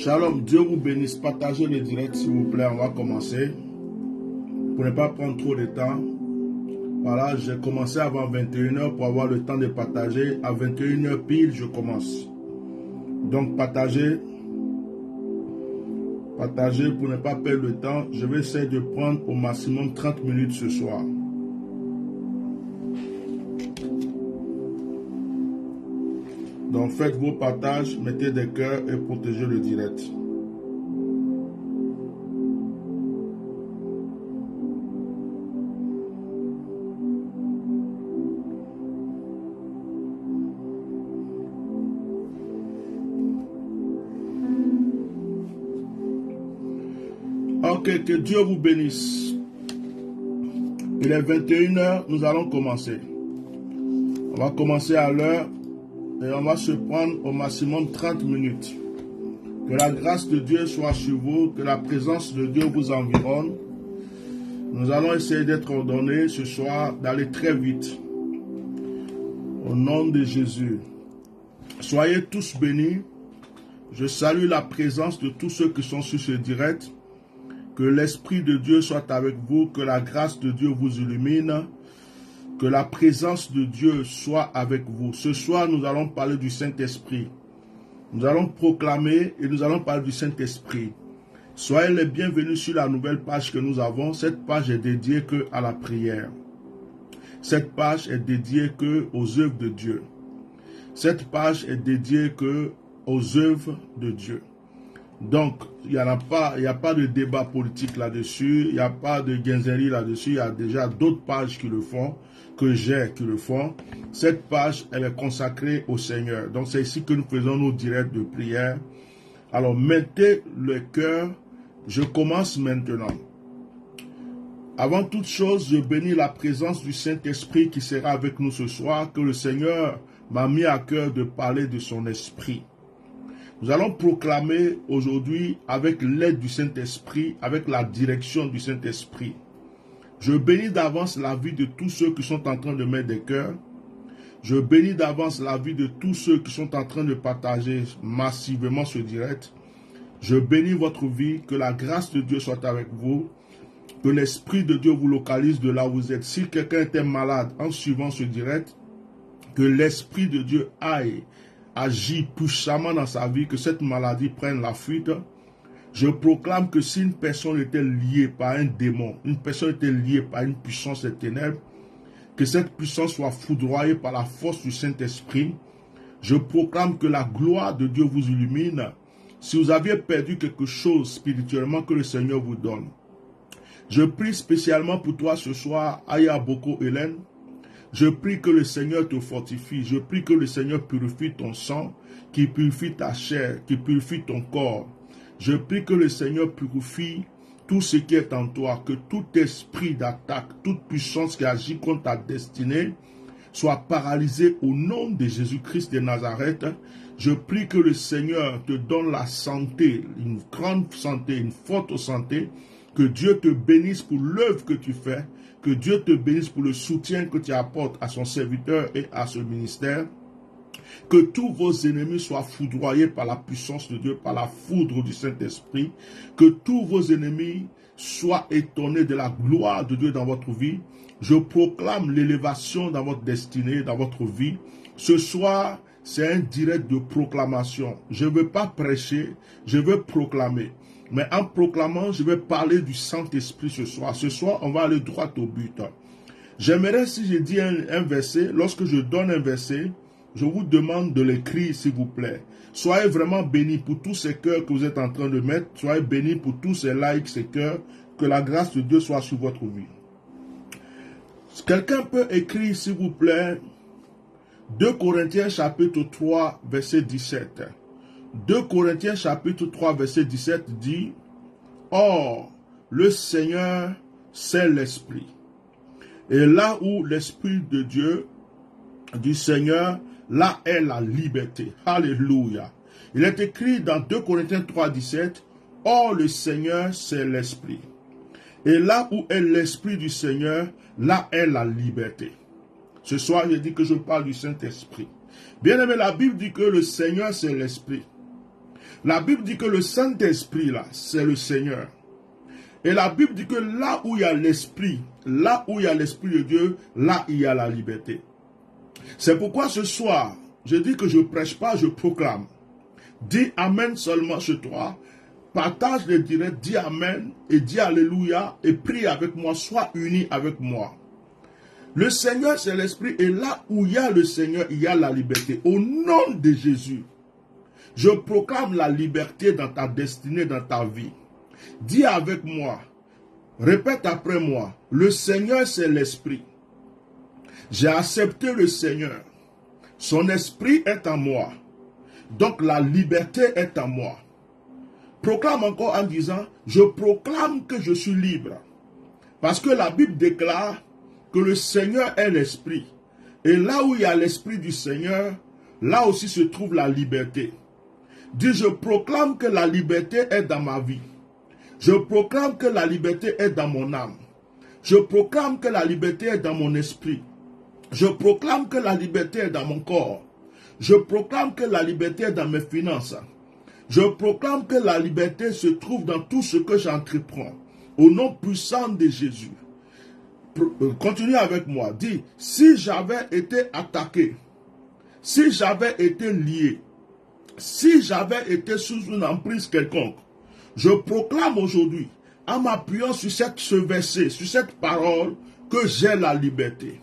Shalom, Dieu vous bénisse. Partagez le direct s'il vous plaît, on va commencer. Pour ne pas prendre trop de temps. Voilà, j'ai commencé avant 21h pour avoir le temps de partager. À 21h pile, je commence. Donc partagez. Partagez pour ne pas perdre le temps. Je vais essayer de prendre au maximum 30 minutes ce soir. Donc faites vos partages, mettez des cœurs et protégez le direct. Ok, que Dieu vous bénisse. Il est 21h, nous allons commencer. On va commencer à l'heure. Et on va se prendre au maximum 30 minutes. Que la grâce de Dieu soit sur vous, que la présence de Dieu vous environne. Nous allons essayer d'être ordonnés ce soir, d'aller très vite. Au nom de Jésus. Soyez tous bénis. Je salue la présence de tous ceux qui sont sur ce direct. Que l'Esprit de Dieu soit avec vous, que la grâce de Dieu vous illumine. Que la présence de Dieu soit avec vous. Ce soir, nous allons parler du Saint-Esprit. Nous allons proclamer et nous allons parler du Saint-Esprit. Soyez les bienvenus sur la nouvelle page que nous avons. Cette page est dédiée que à la prière. Cette page est dédiée que aux œuvres de Dieu. Cette page est dédiée que aux œuvres de Dieu. Donc, il n'y a pas de débat politique là-dessus, il n'y a pas de guinzerie là-dessus, il y a déjà d'autres pages qui le font, que j'ai qui le font. Cette page, elle est consacrée au Seigneur. Donc, c'est ici que nous faisons nos directs de prière. Alors, mettez le cœur, je commence maintenant. Avant toute chose, je bénis la présence du Saint-Esprit qui sera avec nous ce soir, que le Seigneur m'a mis à cœur de parler de son esprit. Nous allons proclamer aujourd'hui avec l'aide du Saint-Esprit, avec la direction du Saint-Esprit. Je bénis d'avance la vie de tous ceux qui sont en train de mettre des cœurs. Je bénis d'avance la vie de tous ceux qui sont en train de partager massivement ce direct. Je bénis votre vie, que la grâce de Dieu soit avec vous, que l'Esprit de Dieu vous localise de là où vous êtes. Si quelqu'un était malade en suivant ce direct, que l'Esprit de Dieu aille agit puissamment dans sa vie, que cette maladie prenne la fuite. Je proclame que si une personne était liée par un démon, une personne était liée par une puissance des ténèbres, que cette puissance soit foudroyée par la force du Saint-Esprit. Je proclame que la gloire de Dieu vous illumine. Si vous aviez perdu quelque chose spirituellement, que le Seigneur vous donne. Je prie spécialement pour toi ce soir, Aya Boko Hélène. Je prie que le Seigneur te fortifie. Je prie que le Seigneur purifie ton sang, qui purifie ta chair, qui purifie ton corps. Je prie que le Seigneur purifie tout ce qui est en toi, que tout esprit d'attaque, toute puissance qui agit contre ta destinée soit paralysée au nom de Jésus-Christ de Nazareth. Je prie que le Seigneur te donne la santé, une grande santé, une forte santé, que Dieu te bénisse pour l'œuvre que tu fais, que Dieu te bénisse pour le soutien que tu apportes à son serviteur et à ce ministère. Que tous vos ennemis soient foudroyés par la puissance de Dieu, par la foudre du Saint-Esprit. Que tous vos ennemis soient étonnés de la gloire de Dieu dans votre vie. Je proclame l'élévation dans votre destinée, dans votre vie. Ce soir, c'est un direct de proclamation. Je ne veux pas prêcher, je veux proclamer. Mais en proclamant, je vais parler du Saint-Esprit ce soir. Ce soir, on va aller droit au but. J'aimerais, si je dis un verset, lorsque je donne un verset, je vous demande de l'écrire, s'il vous plaît. Soyez vraiment bénis pour tous ces cœurs que vous êtes en train de mettre. Soyez bénis pour tous ces likes, ces cœurs. Que la grâce de Dieu soit sur votre vie. Quelqu'un peut écrire, s'il vous plaît, 2 Corinthiens chapitre 3, verset 17. 2 Corinthiens chapitre 3 verset 17 dit « Or, le Seigneur, c'est l'Esprit. Et là où l'Esprit de Dieu, du Seigneur, là est la liberté. » Alléluia. Il est écrit dans 2 Corinthiens 3, 17 « Or, le Seigneur, c'est l'Esprit. Et là où est l'Esprit du Seigneur, là est la liberté. » Ce soir, je dis que je parle du Saint-Esprit. Bien aimé, la Bible dit que le Seigneur, c'est l'Esprit. La Bible dit que le Saint-Esprit, là, c'est le Seigneur. Et la Bible dit que là où il y a l'Esprit, là où il y a l'Esprit de Dieu, là il y a la liberté. C'est pourquoi ce soir, je dis que je ne prêche pas, je proclame. Dis Amen seulement chez toi. Partage les directs, dis Amen et dis Alléluia et prie avec moi, sois uni avec moi. Le Seigneur, c'est l'Esprit et là où il y a le Seigneur, il y a la liberté. Au nom de Jésus, je proclame la liberté dans ta destinée, dans ta vie. Dis avec moi, répète après moi, le Seigneur, c'est l'Esprit. J'ai accepté le Seigneur. Son Esprit est en moi. Donc la liberté est en moi. Proclame encore en disant, je proclame que je suis libre. Parce que la Bible déclare que le Seigneur est l'Esprit. Et là où il y a l'Esprit du Seigneur, là aussi se trouve la liberté. Dis, je proclame que la liberté est dans ma vie. Je proclame que la liberté est dans mon âme. Je proclame que la liberté est dans mon esprit. Je proclame que la liberté est dans mon corps. Je proclame que la liberté est dans mes finances. Je proclame que la liberté se trouve dans tout ce que j'entreprends. Au nom puissant de Jésus. Continue avec moi. Dis, si j'avais été attaqué, si j'avais été lié, si j'avais été sous une emprise quelconque, je proclame aujourd'hui, en m'appuyant sur ce verset, sur cette parole, que j'ai la liberté.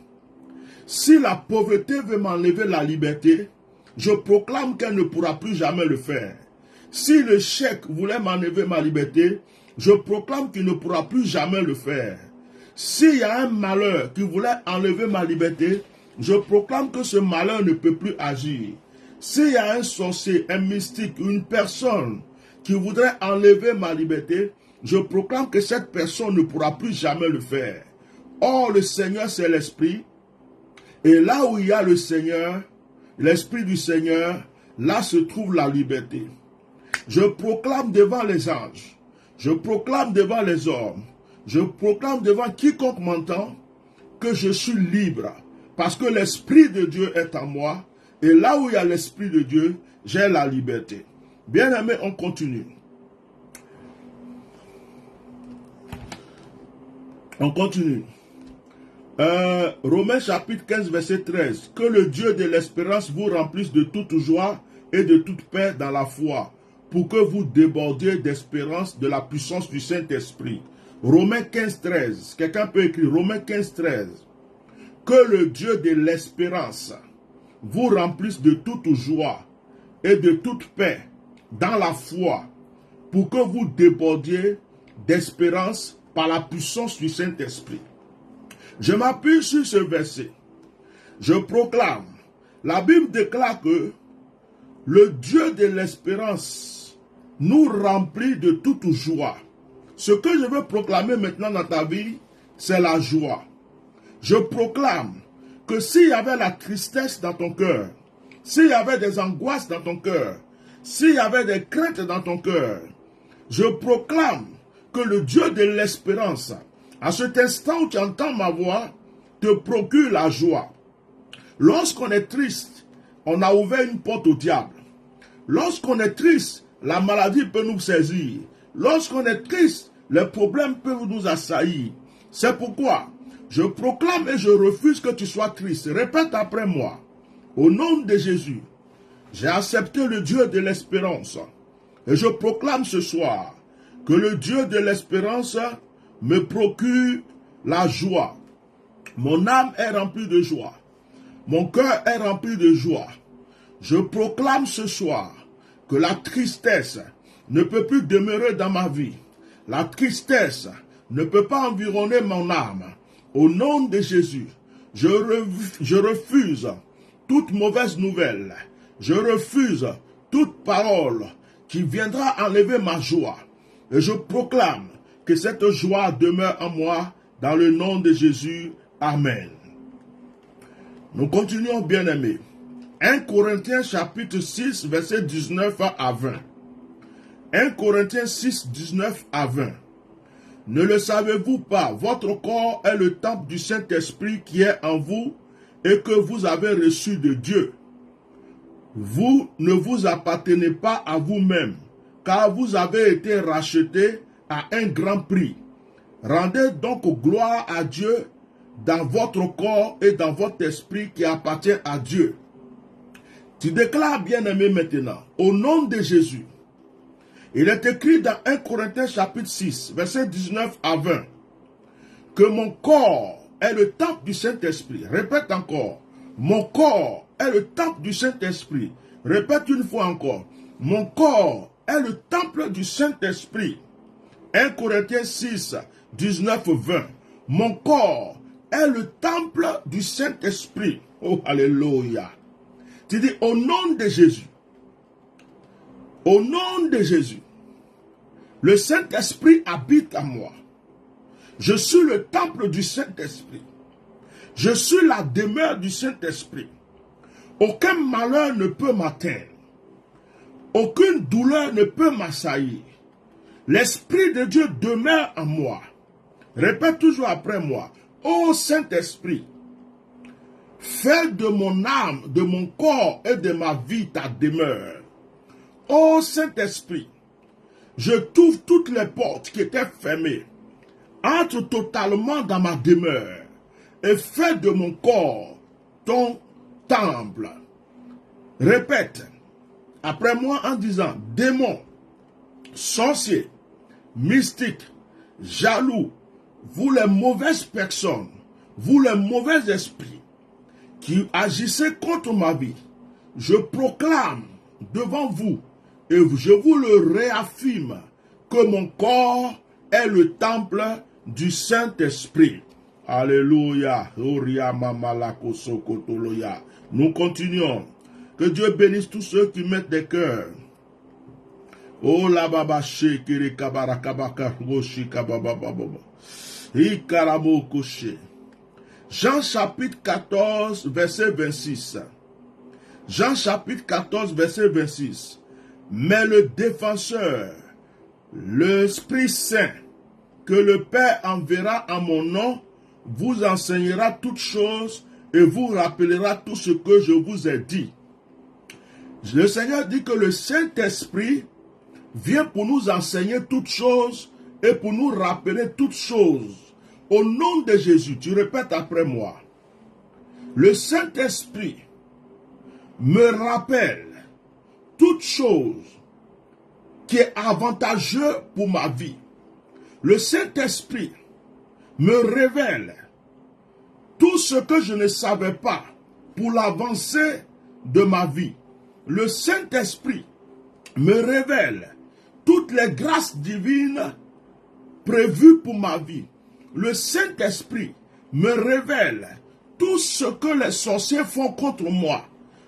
Si la pauvreté veut m'enlever la liberté, je proclame qu'elle ne pourra plus jamais le faire. Si le chèque voulait m'enlever ma liberté, je proclame qu'il ne pourra plus jamais le faire. S'il y a un malheur qui voulait enlever ma liberté, je proclame que ce malheur ne peut plus agir. S'il y a un sorcier, un mystique, une personne qui voudrait enlever ma liberté, je proclame que cette personne ne pourra plus jamais le faire. Or, le Seigneur, c'est l'Esprit. Et là où il y a le Seigneur, l'Esprit du Seigneur, là se trouve la liberté. Je proclame devant les anges, je proclame devant les hommes, je proclame devant quiconque m'entend que je suis libre. Parce que l'Esprit de Dieu est en moi. Et là où il y a l'Esprit de Dieu, j'ai la liberté. Bien-aimés, on continue. On continue. Romains chapitre 15, verset 13. Que le Dieu de l'espérance vous remplisse de toute joie et de toute paix dans la foi, pour que vous débordiez d'espérance de la puissance du Saint-Esprit. Romains 15, 13. Quelqu'un peut écrire Romains 15, 13. Que le Dieu de l'espérance vous remplisse de toute joie et de toute paix dans la foi, pour que vous débordiez d'espérance par la puissance du Saint-Esprit. Je m'appuie sur ce verset. Je proclame. La Bible déclare que le Dieu de l'espérance nous remplit de toute joie. Ce que je veux proclamer maintenant dans ta vie, c'est la joie. Je proclame que s'il y avait la tristesse dans ton cœur, s'il y avait des angoisses dans ton cœur, s'il y avait des craintes dans ton cœur, je proclame que le Dieu de l'espérance, à cet instant où tu entends ma voix, te procure la joie. Lorsqu'on est triste, on a ouvert une porte au diable. Lorsqu'on est triste, la maladie peut nous saisir. Lorsqu'on est triste, les problèmes peuvent nous assaillir. C'est pourquoi je proclame et je refuse que tu sois triste. Répète après moi. Au nom de Jésus, j'ai accepté le Dieu de l'espérance. Et je proclame ce soir que le Dieu de l'espérance me procure la joie. Mon âme est remplie de joie. Mon cœur est rempli de joie. Je proclame ce soir que la tristesse ne peut plus demeurer dans ma vie. La tristesse ne peut pas environner mon âme. Au nom de Jésus, je refuse toute mauvaise nouvelle. Je refuse toute parole qui viendra enlever ma joie. Et je proclame que cette joie demeure en moi dans le nom de Jésus. Amen. Nous continuons, bien-aimés. 1 Corinthiens chapitre 6, verset 19 à 20. 1 Corinthiens 6, 19 à 20. Ne le savez-vous pas, votre corps est le temple du Saint-Esprit qui est en vous et que vous avez reçu de Dieu. Vous ne vous appartenez pas à vous-même, car vous avez été rachetés à un grand prix. Rendez donc gloire à Dieu dans votre corps et dans votre esprit qui appartient à Dieu. Tu déclares, bien-aimé, maintenant, au nom de Jésus. Il est écrit dans 1 Corinthiens chapitre 6, verset 19 à 20, que mon corps est le temple du Saint-Esprit. Répète encore, mon corps est le temple du Saint-Esprit. Répète une fois encore, mon corps est le temple du Saint-Esprit. 1 Corinthiens 6, 19, 20. Mon corps est le temple du Saint-Esprit. Oh, alléluia. Tu dis, au nom de Jésus, au nom de Jésus, le Saint-Esprit habite en moi. Je suis le temple du Saint-Esprit. Je suis la demeure du Saint-Esprit. Aucun malheur ne peut m'atteindre. Aucune douleur ne peut m'assaillir. L'Esprit de Dieu demeure en moi. Répète toujours après moi. Ô Saint-Esprit, fais de mon âme, de mon corps et de ma vie ta demeure. Ô Saint-Esprit, je trouve toutes les portes qui étaient fermées. Entre totalement dans ma demeure et fais de mon corps ton temple. Répète après moi en disant, démons, sorciers, mystiques, jaloux, vous les mauvaises personnes, vous les mauvais esprits qui agissez contre ma vie, je proclame devant vous et je vous le réaffirme que mon corps est le temple du Saint-Esprit. Alléluia. Nous continuons. Que Dieu bénisse tous ceux qui mettent des cœurs. Oh la baba shekere kabara kabaka goshi kababa baba. Ikaramo koshe. Jean chapitre 14 verset 26. Jean chapitre 14 verset 26. Mais le défenseur, l'Esprit Saint, que le Père enverra en mon nom, vous enseignera toutes choses et vous rappellera tout ce que je vous ai dit. Le Seigneur dit que le Saint-Esprit vient pour nous enseigner toutes choses et pour nous rappeler toutes choses. Au nom de Jésus, tu répètes après moi. Le Saint-Esprit me rappelle toutes choses qui est avantageux pour ma vie. Le Saint-Esprit me révèle tout ce que je ne savais pas pour l'avancée de ma vie. Le Saint-Esprit me révèle toutes les grâces divines prévues pour ma vie. Le Saint-Esprit me révèle tout ce que les sorciers font contre moi.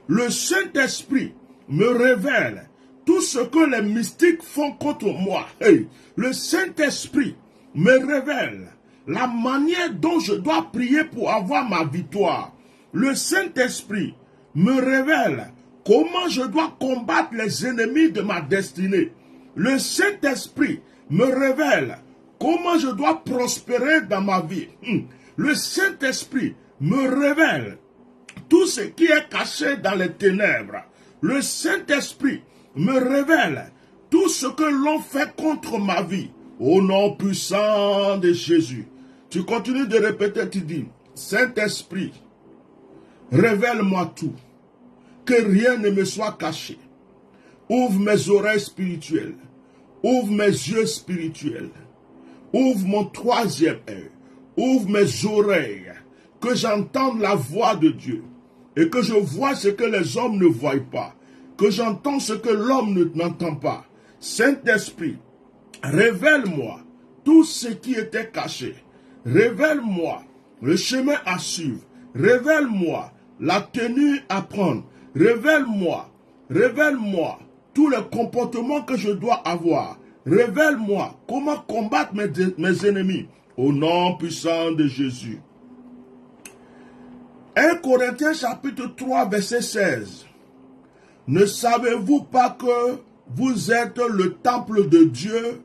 Le Saint-Esprit me révèle tout ce que les mystiques font contre moi. Hey, le Saint-Esprit me révèle la manière dont je dois prier pour avoir ma victoire. Le Saint-Esprit me révèle comment je dois combattre les ennemis de ma destinée. Le Saint-Esprit me révèle comment je dois prospérer dans ma vie. Le Saint-Esprit me révèle tout ce qui est caché dans les ténèbres. Le Saint-Esprit me révèle tout ce que l'on fait contre ma vie. Au nom puissant de Jésus. Tu continues de répéter, tu dis, Saint-Esprit, révèle-moi tout. Que rien ne me soit caché. Ouvre mes oreilles spirituelles. Ouvre mes yeux spirituels. Ouvre mon troisième œil. Ouvre mes oreilles. Que j'entende la voix de Dieu. Et que je vois ce que les hommes ne voient pas. Que j'entends ce que l'homme n'entend pas. Saint-Esprit, révèle-moi tout ce qui était caché. Révèle-moi le chemin à suivre. Révèle-moi la tenue à prendre. Révèle-moi tous les comportements que je dois avoir. Révèle-moi comment combattre mes ennemis. Au nom puissant de Jésus. 1 Corinthiens chapitre 3 verset 16. Ne savez-vous pas que vous êtes le temple de Dieu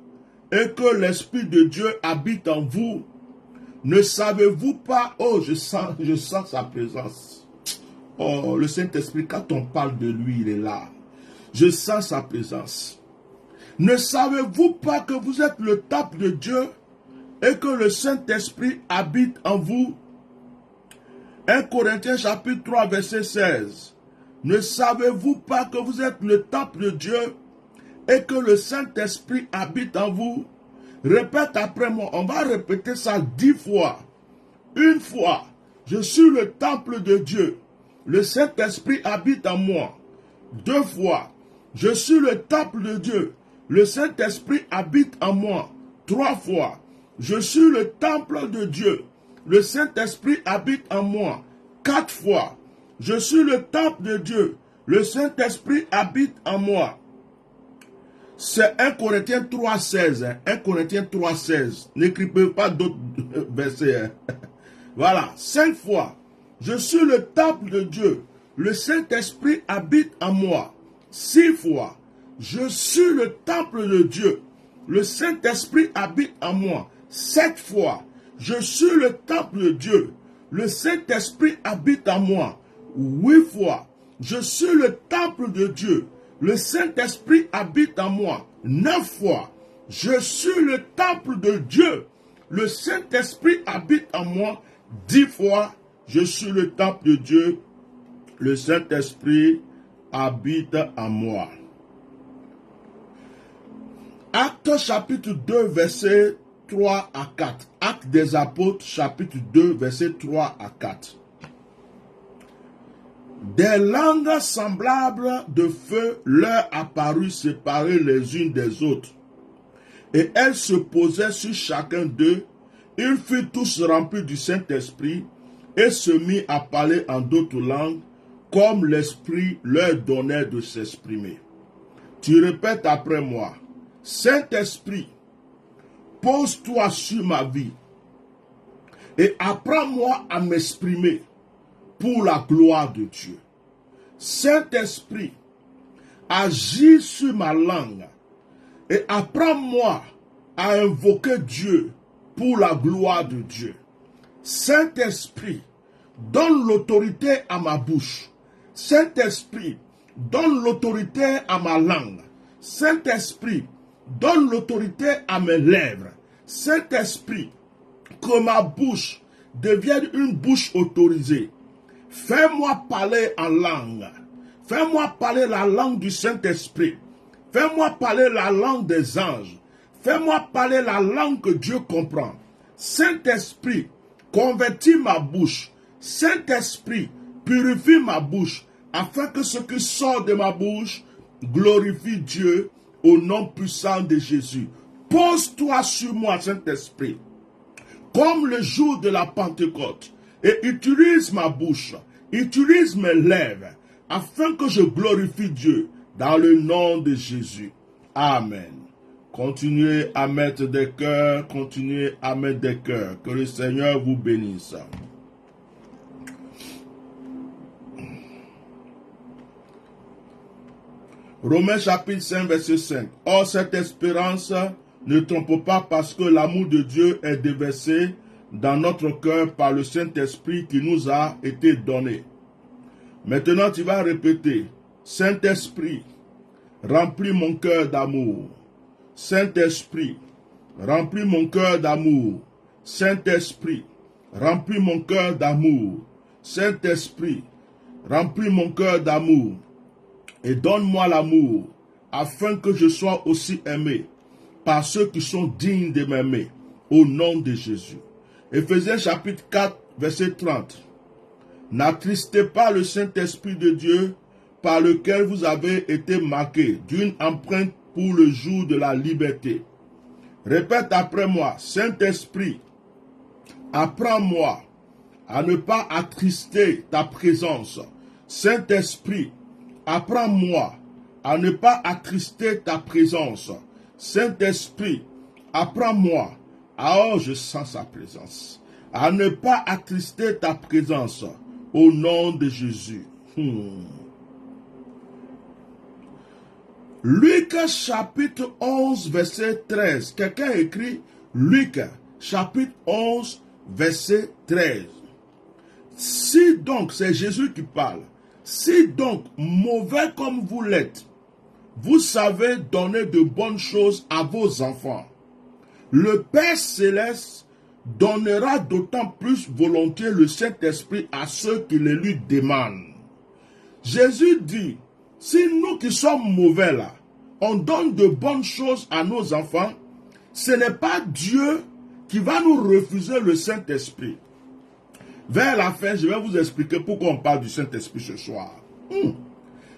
et que l'Esprit de Dieu habite en vous? Ne savez-vous pas? Oh, je sens sa présence. Oh, le Saint-Esprit, quand on parle de lui, il est là. Je sens sa présence. Ne savez-vous pas que vous êtes le temple de Dieu et que le Saint-Esprit habite en vous? 1 Corinthiens chapitre 3 verset 16. Ne savez-vous pas que vous êtes le temple de Dieu et que le Saint-Esprit habite en vous? Répète après moi, on va répéter ça 10 fois. Une fois, je suis le temple de Dieu. Le Saint-Esprit habite en moi. 2 fois, je suis le temple de Dieu. Le Saint-Esprit habite en moi. 3 fois, je suis le temple de Dieu. Le Saint-Esprit habite en moi. 4 fois, je suis le temple de Dieu. Le Saint-Esprit habite en moi. C'est 1 Corinthiens 3,16. 1 Corinthiens 3,16. N'écrivez pas d'autres versets. Voilà, 5 fois. Je suis le temple de Dieu. Le Saint-Esprit habite en moi. 6 fois. Je suis le temple de Dieu. Le Saint-Esprit habite en moi. 7 fois. Je suis le temple de Dieu. Le Saint-Esprit habite en moi. 8 fois. Je suis le temple de Dieu. Le Saint-Esprit habite en moi. 9 fois. Je suis le temple de Dieu. Le Saint-Esprit habite en moi. 10 fois. Je suis le temple de Dieu. Le Saint-Esprit habite en moi. Actes chapitre 2, verset 3 à 4. Actes des apôtres, chapitre 2, verset 3 à 4. Des langues semblables de feu leur apparurent séparées les unes des autres. Et elles se posaient sur chacun d'eux. Ils furent tous remplis du Saint-Esprit et se mirent à parler en d'autres langues, comme l'Esprit leur donnait de s'exprimer. Tu répètes après moi. Saint-Esprit, pose-toi sur ma vie et apprends-moi à m'exprimer pour la gloire de Dieu. Saint-Esprit, agis sur ma langue et apprends-moi à invoquer Dieu pour la gloire de Dieu. Saint-Esprit, donne l'autorité à ma bouche. Saint-Esprit, donne l'autorité à ma langue. Saint-Esprit, donne l'autorité à mes lèvres. Saint-Esprit, que ma bouche devienne une bouche autorisée. Fais-moi parler en langue. Fais-moi parler la langue du Saint-Esprit. Fais-moi parler la langue des anges. Fais-moi parler la langue que Dieu comprend. Saint-Esprit, convertis ma bouche. Saint-Esprit, purifie ma bouche, afin que ce qui sort de ma bouche glorifie Dieu au nom puissant de Jésus. Pose-toi sur moi, Saint-Esprit, comme le jour de la Pentecôte, et utilise ma bouche, utilise mes lèvres, afin que je glorifie Dieu dans le nom de Jésus. Amen. Continuez à mettre des cœurs, continuez à mettre des cœurs. Que le Seigneur vous bénisse. Romains chapitre 5, verset 5. Or, cette espérance ne trompe pas parce que l'amour de Dieu est déversé dans notre cœur par le Saint-Esprit qui nous a été donné. Maintenant, tu vas répéter. Saint-Esprit, remplis mon cœur d'amour. Saint-Esprit, remplis mon cœur d'amour. Saint-Esprit, remplis mon cœur d'amour. Saint-Esprit, remplis mon cœur d'amour. Et donne-moi l'amour, afin que je sois aussi aimé par ceux qui sont dignes de m'aimer, au nom de Jésus. Éphésiens chapitre 4, verset 30. N'attristez pas le Saint-Esprit de Dieu, par lequel vous avez été marqués d'une empreinte pour le jour de la liberté. Répète après moi, Saint-Esprit, apprends-moi à ne pas attrister ta présence. Saint-Esprit, apprends-moi à ne pas attrister ta présence. Saint-Esprit, apprends-moi, oh je sens sa présence, à ne pas attrister ta présence au nom de Jésus. Luc chapitre 11 verset 13. Quelqu'un écrit Luc chapitre 11 verset 13. Si donc, c'est Jésus qui parle, si donc mauvais comme vous l'êtes, vous savez donner de bonnes choses à vos enfants. Le Père Céleste donnera d'autant plus volontiers le Saint-Esprit à ceux qui le lui demandent. Jésus dit, si nous qui sommes mauvais là, on donne de bonnes choses à nos enfants, ce n'est pas Dieu qui va nous refuser le Saint-Esprit. Vers la fin, je vais vous expliquer pourquoi on parle du Saint-Esprit ce soir.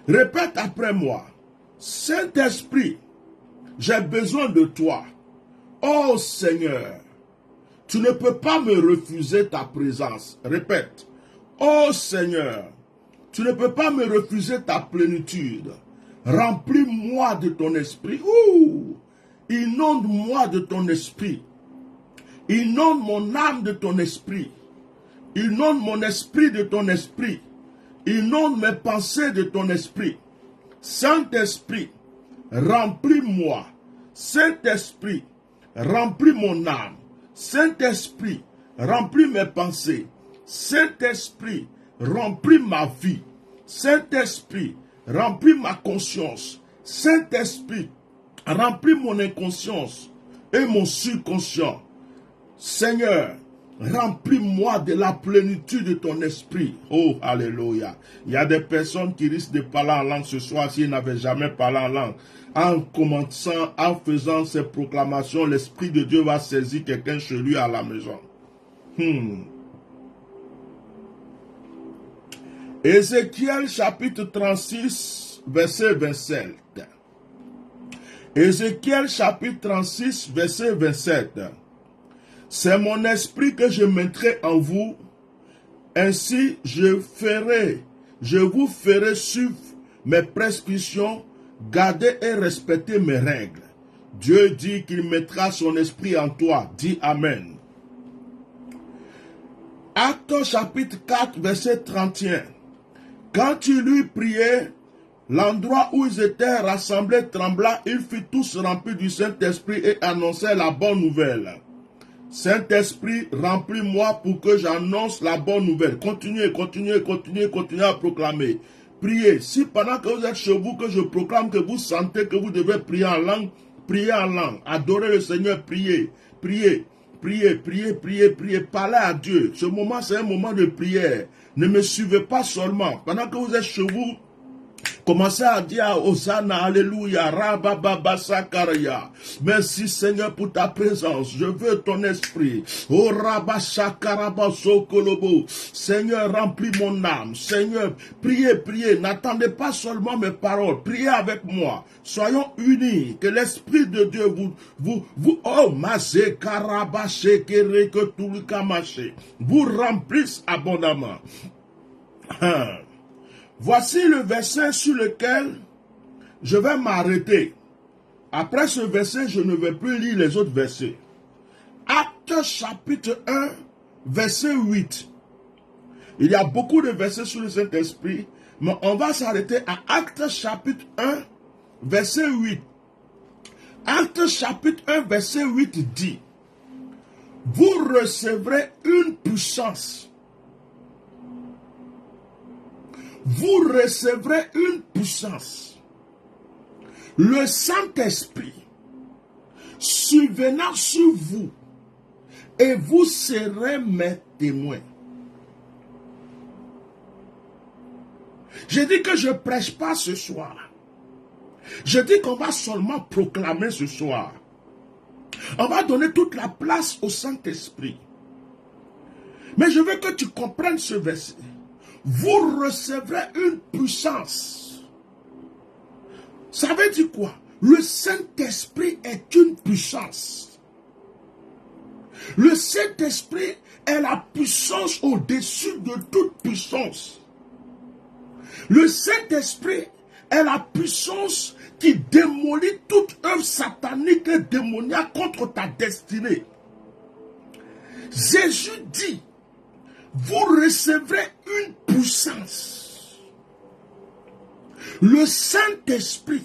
Répète après moi. Saint-Esprit, j'ai besoin de toi. Oh Seigneur, tu ne peux pas me refuser ta présence. Répète. Oh Seigneur, tu ne peux pas me refuser ta plénitude. Remplis-moi de ton esprit. Inonde-moi de ton esprit. Inonde mon âme de ton esprit. Inonde mon esprit de ton esprit. Inonde mes pensées de ton esprit. Saint-Esprit, remplis-moi. Saint-Esprit, remplis mon âme. Saint-Esprit, remplis mes pensées. Saint-Esprit, remplis ma vie. Saint-Esprit, remplis ma conscience. Saint-Esprit, remplis mon inconscience et mon subconscient. Seigneur, remplis-moi de la plénitude de ton esprit. Oh, alléluia. Il y a des personnes qui risquent de parler en langue ce soir s'ils n'avaient jamais parlé en langue. En commençant, en faisant ces proclamations, l'Esprit de Dieu va saisir quelqu'un chez lui à la maison. Ézéchiel chapitre 36, verset 27. Ézéchiel chapitre 36, verset 27. C'est mon esprit que je mettrai en vous, ainsi je vous ferai suivre mes prescriptions, garder et respecter mes règles. Dieu dit qu'il mettra son esprit en toi. Dis Amen. Actes chapitre 4, verset 31. Quand il eut prié, l'endroit où ils étaient rassemblés trembla, ils furent tous remplis du Saint-Esprit et annonçaient la bonne nouvelle. Saint-Esprit, remplis-moi pour que j'annonce la bonne nouvelle. Continuez à proclamer. Priez. Si pendant que vous êtes chez vous, que je proclame que vous sentez que vous devez prier en langue, priez en langue. Adorez le Seigneur, priez. Priez. Parlez à Dieu. Ce moment, c'est un moment de prière. Ne me suivez pas seulement. Pendant que vous êtes chez vous, commencez à dire Hosanna, Alléluia, Rababa Sakaraya. Merci Seigneur pour ta présence. Je veux ton esprit. Oh Rabashakaraba Sokolobo. Seigneur, remplis mon âme. Seigneur, priez. N'attendez pas seulement mes paroles. Priez avec moi. Soyons unis. Que l'Esprit de Dieu vous remplisse abondamment. Voici le verset sur lequel je vais m'arrêter. Après ce verset, je ne vais plus lire les autres versets. Actes chapitre 1, verset 8. Il y a beaucoup de versets sur le Saint-Esprit, mais on va s'arrêter à Actes chapitre 1, verset 8. Actes chapitre 1, verset 8 dit, vous recevrez une puissance. Vous recevrez une puissance. Le Saint-Esprit survenant sur vous et vous serez mes témoins. Je dis que je ne prêche pas ce soir. Je dis qu'on va seulement proclamer ce soir. On va donner toute la place au Saint-Esprit. Mais je veux que tu comprennes ce verset. Vous recevrez une puissance. Ça veut dire quoi? Le Saint-Esprit est une puissance. Le Saint-Esprit est la puissance au-dessus de toute puissance. Le Saint-Esprit est la puissance qui démolit toute œuvre satanique et démoniaque contre ta destinée. Jésus dit, vous recevrez une puissance. Le Saint-Esprit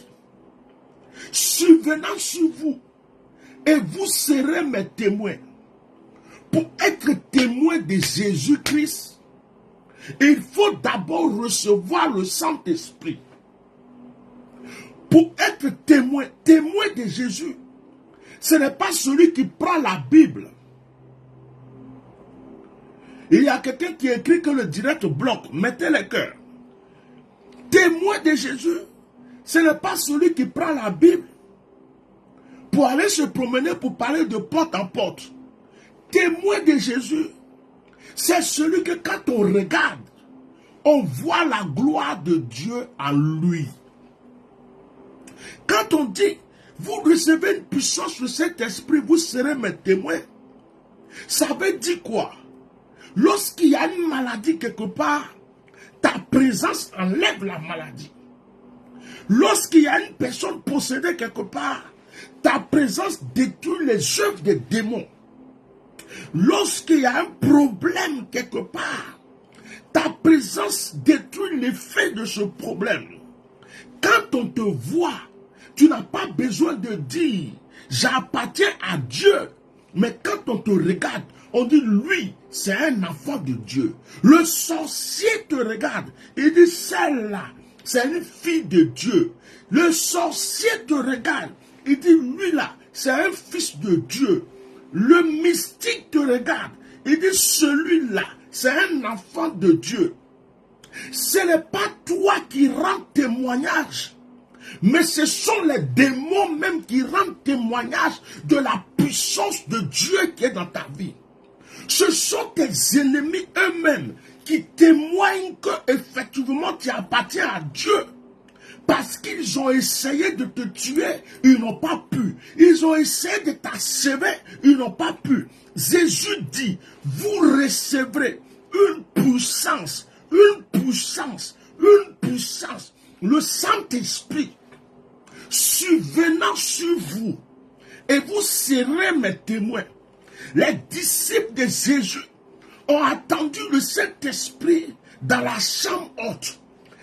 survenant sur vous et vous serez mes témoins. Pour être témoin de Jésus-Christ, il faut d'abord recevoir le Saint-Esprit. Pour être témoin de Jésus, ce n'est pas celui qui prend la Bible. Il y a quelqu'un qui écrit que le direct bloque. Mettez les cœurs. Témoin de Jésus, ce n'est pas celui qui prend la Bible pour aller se promener pour parler de porte en porte. Témoin de Jésus, c'est celui que quand on regarde, on voit la gloire de Dieu en lui. Quand on dit, vous recevez une puissance de cet esprit, vous serez mes témoins. Ça veut dire quoi? Lorsqu'il y a une maladie quelque part, ta présence enlève la maladie. Lorsqu'il y a une personne possédée quelque part, ta présence détruit les œuvres des démons. Lorsqu'il y a un problème quelque part, ta présence détruit l'effet de ce problème. Quand on te voit, tu n'as pas besoin de dire « j'appartiens à Dieu ». Mais quand on te regarde, on dit « lui, c'est un enfant de Dieu ». Le sorcier te regarde et dit « celle-là, c'est une fille de Dieu ». Le sorcier te regarde et dit « lui-là, c'est un fils de Dieu ». Le mystique te regarde et dit « celui-là, c'est un enfant de Dieu ». Ce n'est pas toi qui rends témoignage, mais ce sont les démons même qui rendent témoignage de la puissance de Dieu qui est dans ta vie. Ce sont tes ennemis eux-mêmes qui témoignent que effectivement tu appartiens à Dieu. Parce qu'ils ont essayé de te tuer, ils n'ont pas pu. Ils ont essayé de t'asséver, ils n'ont pas pu. Jésus dit, vous recevrez une puissance, le Saint-Esprit survenant sur vous, et vous serez mes témoins. Les disciples de Jésus ont attendu le Saint-Esprit dans la chambre haute.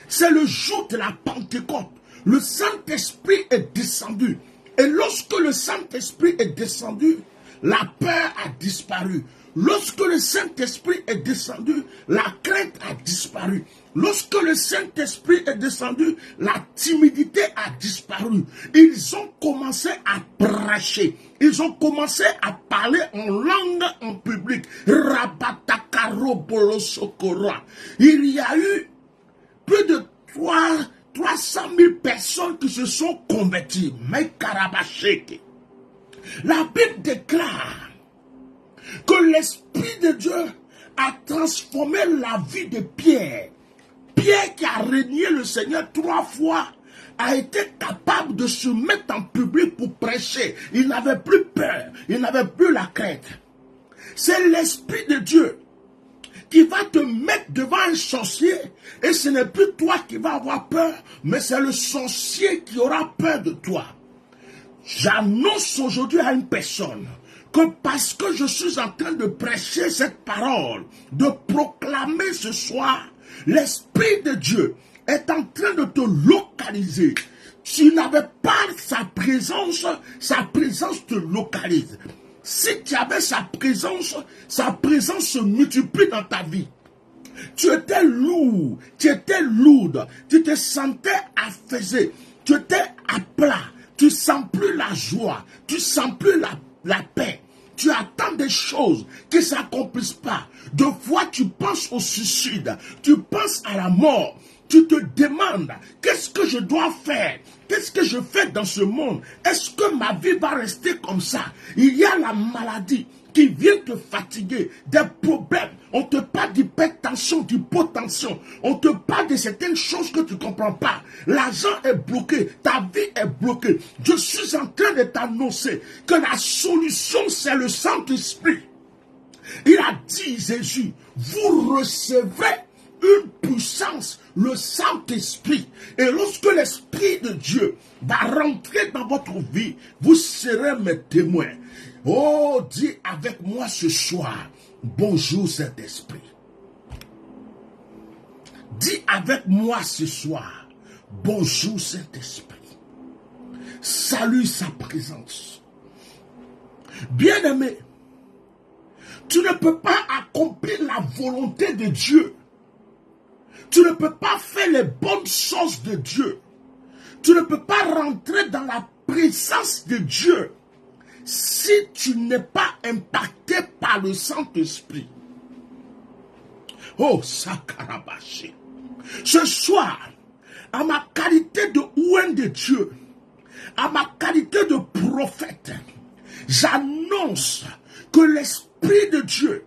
C'est le jour de la Pentecôte. Le Saint-Esprit est descendu. Et lorsque le Saint-Esprit est descendu, la peur a disparu. Lorsque le Saint-Esprit est descendu, la crainte a disparu. Lorsque le Saint-Esprit est descendu, la timidité a disparu. Ils ont commencé à prêcher. Ils ont commencé à parler en langue en public. Il y a eu plus de 300 000 personnes qui se sont converties. Mais Karabacheke. La Bible déclare que l'Esprit de Dieu a transformé la vie de Pierre. Pierre qui a régné le Seigneur 3 fois a été capable de se mettre en public pour prêcher. Il n'avait plus peur, il n'avait plus la crainte. C'est l'Esprit de Dieu qui va te mettre devant un sorcier et ce n'est plus toi qui vas avoir peur, mais c'est le sorcier qui aura peur de toi. J'annonce aujourd'hui à une personne que parce que je suis en train de prêcher cette parole, de proclamer ce soir, l'Esprit de Dieu est en train de te localiser. Tu n'avais pas sa présence te localise. Si tu avais sa présence se multiplie dans ta vie. Tu étais lourd, tu étais lourde, tu te sentais affaissé, tu étais à plat, tu ne sens plus la joie, tu ne sens plus la paix. Tu attends des choses qui ne s'accomplissent pas. De fois, tu penses au suicide, tu penses à la mort. Tu te demandes, qu'est-ce que je dois faire? Qu'est-ce que je fais dans ce monde? Est-ce que ma vie va rester comme ça? Il y a la maladie qui vient te fatiguer, des problèmes. On te parle d'hypertension, d'hypotension. On te parle de certaines choses que tu ne comprends pas. L'argent est bloqué, ta vie est bloquée. Je suis en train de t'annoncer que la solution, c'est le Saint-Esprit. Il a dit, Jésus, vous recevrez une puissance, le Saint-Esprit. Et lorsque l'Esprit de Dieu va rentrer dans votre vie, vous serez mes témoins. Oh, dis avec moi ce soir, bonjour Saint-Esprit. Dis avec moi ce soir, bonjour Saint-Esprit. Salue sa présence. Bien-aimé, tu ne peux pas accomplir la volonté de Dieu. Tu ne peux pas faire les bonnes choses de Dieu. Tu ne peux pas rentrer dans la présence de Dieu si tu n'es pas impacté par le Saint-Esprit. Oh, Sakarabashi. Ce soir, à ma qualité de ouin de Dieu, à ma qualité de prophète, j'annonce que l'Esprit de Dieu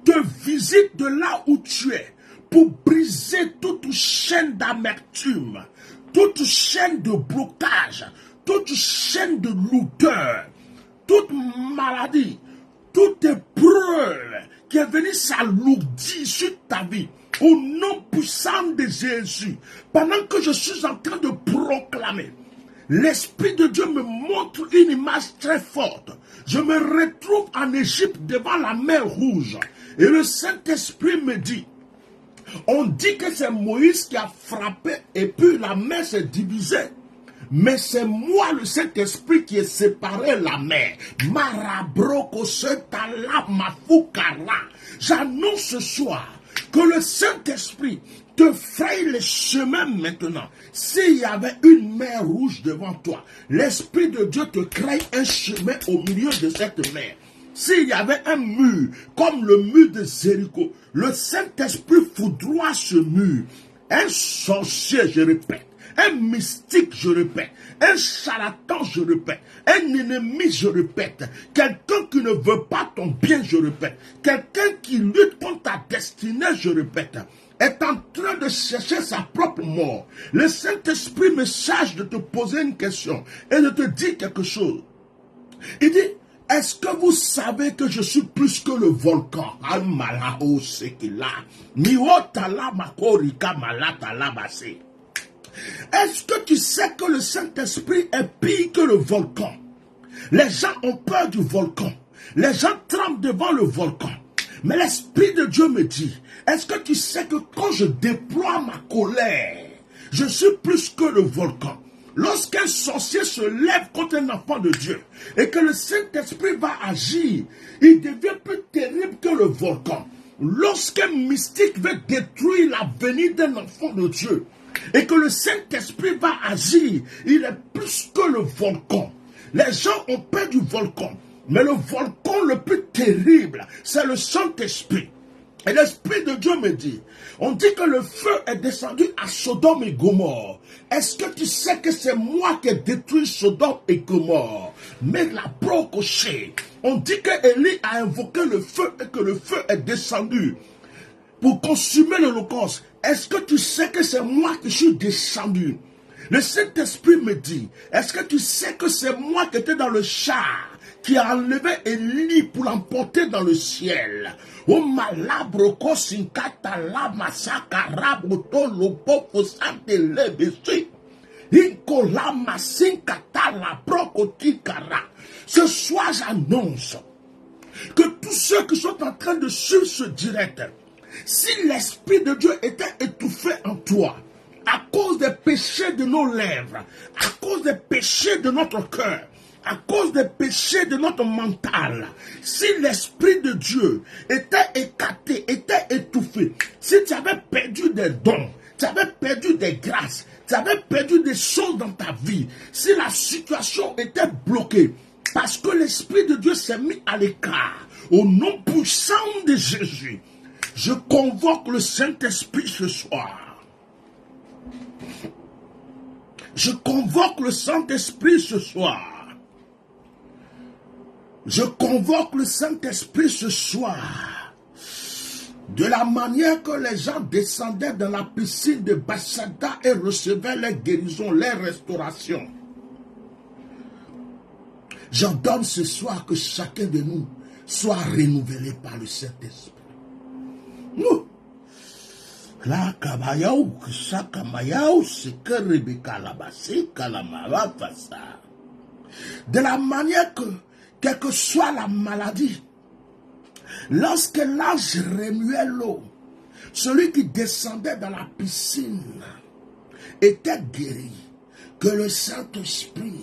te visite de là où tu es pour briser toute chaîne d'amertume, toute chaîne de blocage, toute chaîne de lourdeur, toute maladie, toute épreuve qui est venue s'alourdir sur ta vie. Au nom puissant de Jésus, pendant que je suis en train de proclamer, l'Esprit de Dieu me montre une image très forte. Je me retrouve en Égypte devant la mer Rouge. Et le Saint-Esprit me dit, on dit que c'est Moïse qui a frappé et puis la mer s'est divisée. Mais c'est moi, le Saint-Esprit, qui ai séparé la mer. Marabroko setala mafukara. J'annonce ce soir que le Saint-Esprit te fraye le chemin maintenant. S'il y avait une mer rouge devant toi, l'Esprit de Dieu te crée un chemin au milieu de cette mer. S'il y avait un mur, comme le mur de Jéricho, le Saint-Esprit foudroie ce mur. Un sorcier, je répète, un mystique, je répète, un charlatan, je répète, un ennemi, je répète, quelqu'un qui ne veut pas ton bien, je répète, quelqu'un qui lutte contre ta destinée, je répète, est en train de chercher sa propre mort. Le Saint-Esprit me charge de te poser une question et de te dire quelque chose. Il dit, est-ce que vous savez que je suis plus que le volcan? Est-ce que tu sais que le Saint-Esprit est pire que le volcan? Les gens ont peur du volcan. Les gens tremblent devant le volcan. Mais l'Esprit de Dieu me dit, est-ce que tu sais que quand je déploie ma colère, je suis plus que le volcan? Lorsqu'un sorcier se lève contre un enfant de Dieu et que le Saint-Esprit va agir, il devient plus terrible que le volcan. Lorsqu'un mystique veut détruire l'avenir d'un enfant de Dieu et que le Saint-Esprit va agir, il est plus que le volcan. Les gens ont peur du volcan, mais le volcan le plus terrible, c'est le Saint-Esprit. Et l'Esprit de Dieu me dit, on dit que le feu est descendu à Sodome et Gomorre. Est-ce que tu sais que c'est moi qui ai détruit Sodome et Gomorre? Mais la procoché, on dit que Élie a invoqué le feu et que le feu est descendu pour consumer l'holocauste. Est-ce que tu sais que c'est moi qui suis descendu? Le Saint-Esprit me dit, est-ce que tu sais que c'est moi qui étais dans le char qui a enlevé Élie pour l'emporter dans le ciel? Oh malabre kosinkata la masakara boto lopo fosante lebesi. Inkola masinkata la prokotikara. Ce soir j'annonce que tous ceux qui sont en train de suivre ce direct, si l'Esprit de Dieu était étouffé en toi, à cause des péchés de nos lèvres, à cause des péchés de notre cœur, à cause des péchés de notre mental, si l'Esprit de Dieu était écarté, était étouffé, si tu avais perdu des dons, tu avais perdu des grâces, tu avais perdu des choses dans ta vie, si la situation était bloquée, parce que l'Esprit de Dieu s'est mis à l'écart, au nom puissant de Jésus, je convoque le Saint-Esprit ce soir. Je convoque le Saint-Esprit ce soir. Je convoque le Saint-Esprit ce soir. De la manière que les gens descendaient dans la piscine de Bethesda et recevaient les guérisons, les restaurations. J'ordonne ce soir que chacun de nous soit renouvelé par le Saint-Esprit. Nous. La kabayao, sakamayao, c'est que Rebecca là-bas, kalamava fassa. De la manière que, quelle que soit la maladie, lorsque l'ange remuait l'eau, celui qui descendait dans la piscine était guéri, que le Saint-Esprit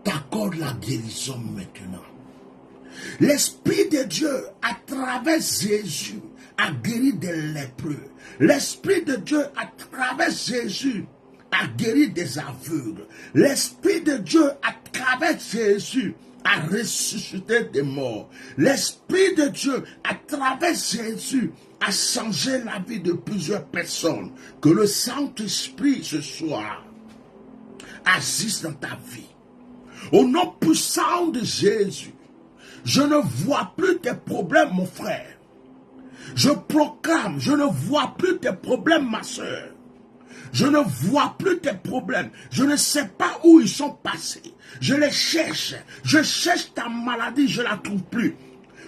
t'accorde la guérison maintenant. L'Esprit de Dieu, à travers Jésus, a guéri des lépreux. L'Esprit de Dieu, à travers Jésus, a guéri des aveugles. L'Esprit de Dieu, à travers Jésus, a ressuscité des morts. L'Esprit de Dieu, à travers Jésus, a changé la vie de plusieurs personnes. Que le Saint-Esprit ce soir agisse dans ta vie. Au nom puissant de Jésus, je ne vois plus tes problèmes, mon frère. Je proclame, je ne vois plus tes problèmes, ma soeur. Je ne vois plus tes problèmes. Je ne sais pas où ils sont passés. Je les cherche. Je cherche ta maladie, je ne la trouve plus.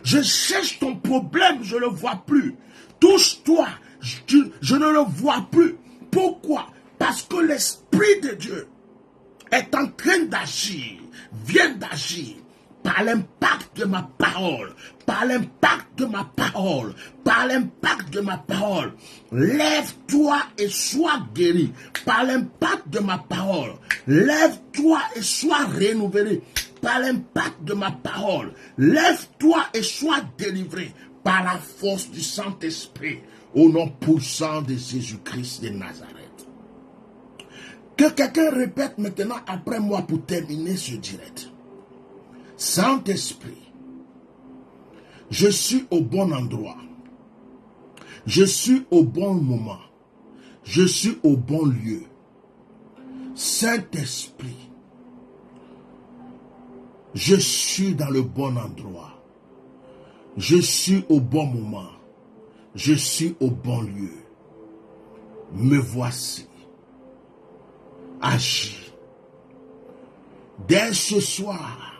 Je cherche ton problème, je ne le vois plus. Touche-toi, je ne le vois plus. Pourquoi? Parce que l'Esprit de Dieu est en train d'agir, vient d'agir. Par l'impact de ma parole, par l'impact de ma parole, par l'impact de ma parole, lève-toi et sois guéri. Par l'impact de ma parole, lève-toi et sois renouvelé. Par l'impact de ma parole, lève-toi et sois délivré. Par la force du Saint-Esprit, au nom puissant de Jésus-Christ de Nazareth. Que quelqu'un répète maintenant après moi pour terminer ce direct. Saint-Esprit, je suis au bon endroit. Je suis au bon moment. Je suis au bon lieu. Saint-Esprit, je suis dans le bon endroit. Je suis au bon moment. Je suis au bon lieu. Me voici. Agis. Dès ce soir,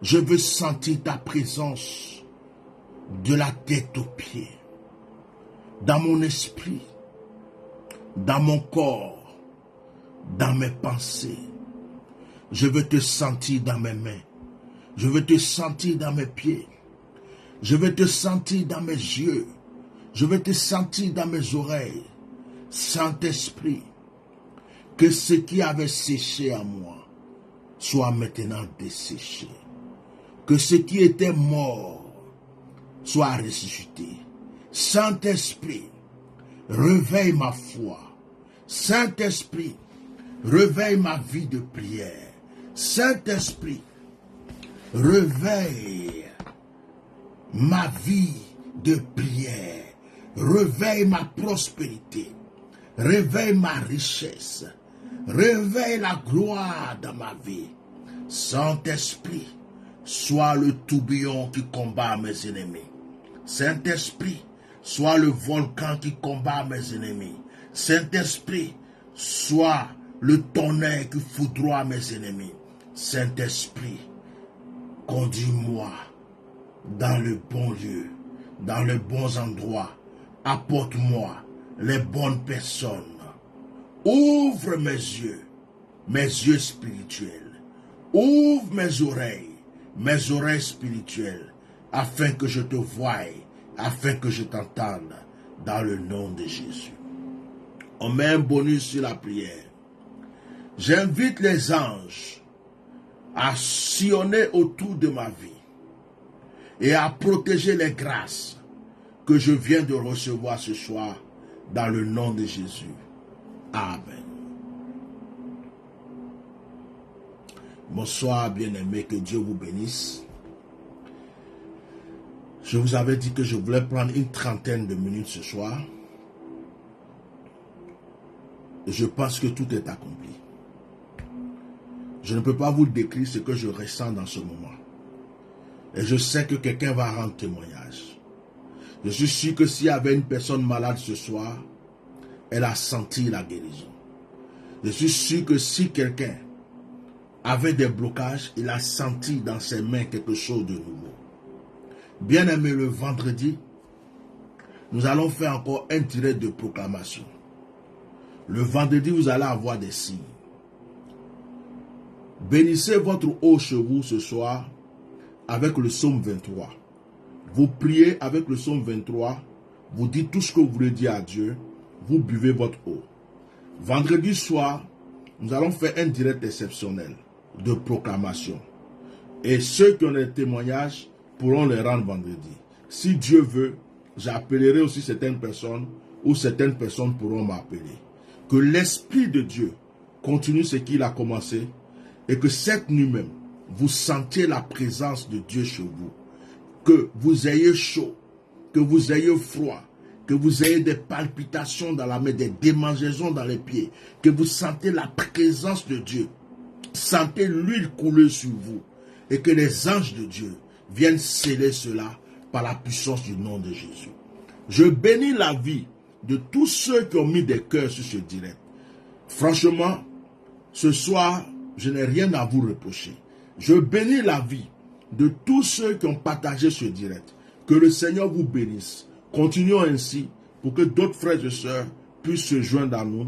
je veux sentir ta présence de la tête aux pieds, dans mon esprit, dans mon corps, dans mes pensées. Je veux te sentir dans mes mains. Je veux te sentir dans mes pieds. Je veux te sentir dans mes yeux. Je veux te sentir dans mes oreilles. Saint-Esprit, que ce qui avait séché à moi soit maintenant desséché. Que ce qui était mort soit ressuscité. Saint-Esprit, réveille ma foi. Saint-Esprit, réveille ma vie de prière. Saint-Esprit, réveille ma vie de prière. Réveille ma prospérité. Réveille ma richesse. Réveille la gloire dans ma vie. Saint-Esprit, sois le tourbillon qui combat mes ennemis. Saint-Esprit, sois le volcan qui combat mes ennemis. Saint-Esprit, sois le tonnerre qui foudroie mes ennemis. Saint-Esprit, conduis-moi dans le bon lieu, dans les bons endroits. Apporte-moi les bonnes personnes. Ouvre mes yeux spirituels. Ouvre mes oreilles spirituelles, afin que je te voie, afin que je t'entende, dans le nom de Jésus. On met un bonus sur la prière. J'invite les anges à sillonner autour de ma vie et à protéger les grâces que je viens de recevoir ce soir, dans le nom de Jésus. Amen. Bonsoir, bien-aimés, que Dieu vous bénisse. Je vous avais dit que je voulais prendre une trentaine de minutes ce soir. Je pense que tout est accompli. Je ne peux pas vous décrire ce que je ressens dans ce moment. Et je sais que quelqu'un va rendre témoignage. Je suis sûr que s'il y avait une personne malade ce soir, elle a senti la guérison. Je suis sûr que si quelqu'un avait des blocages, il a senti dans ses mains quelque chose de nouveau. Bien aimé, le vendredi, nous allons faire encore un direct de proclamation. Le vendredi, vous allez avoir des signes. Bénissez votre haut chez vous ce soir avec le psaume 23. Vous priez avec le psaume 23, vous dites tout ce que vous voulez dire à Dieu, vous buvez votre eau. Vendredi soir, nous allons faire un direct exceptionnel de proclamation. Et ceux qui ont des témoignages pourront les rendre vendredi. Si Dieu veut, j'appellerai aussi certaines personnes ou certaines personnes pourront m'appeler. Que l'Esprit de Dieu continue ce qu'il a commencé et que cette nuit même, vous sentiez la présence de Dieu chez vous. Que vous ayez chaud, que vous ayez froid, que vous ayez des palpitations dans la main, des démangeaisons dans les pieds, que vous sentez la présence de Dieu. Sentez l'huile couler sur vous et que les anges de Dieu viennent sceller cela par la puissance du nom de Jésus. Je bénis la vie de tous ceux qui ont mis des cœurs sur ce direct. Franchement, ce soir, je n'ai rien à vous reprocher. Je bénis la vie de tous ceux qui ont partagé ce direct. Que le Seigneur vous bénisse. Continuons ainsi pour que d'autres frères et sœurs puissent se joindre à nous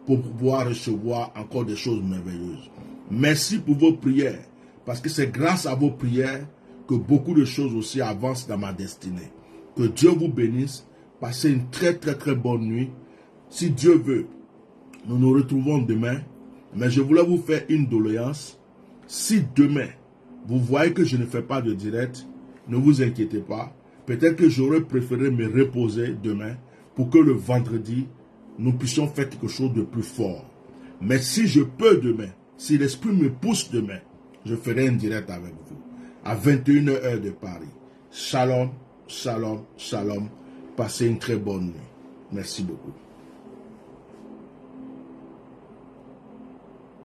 pour pouvoir recevoir encore des choses merveilleuses. Merci pour vos prières, parce que c'est grâce à vos prières que beaucoup de choses aussi avancent dans ma destinée. Que Dieu vous bénisse. Passez une très bonne nuit. Si Dieu veut, nous nous retrouvons demain. Mais je voulais vous faire une doléance. Si demain, vous voyez que je ne fais pas de direct, ne vous inquiétez pas. Peut-être que j'aurais préféré me reposer demain pour que le vendredi, nous puissions faire quelque chose de plus fort. Mais si je peux demain, si l'Esprit me pousse demain, je ferai un direct avec vous. À 21h de Paris. Shalom, shalom, shalom. Passez une très bonne nuit. Merci beaucoup.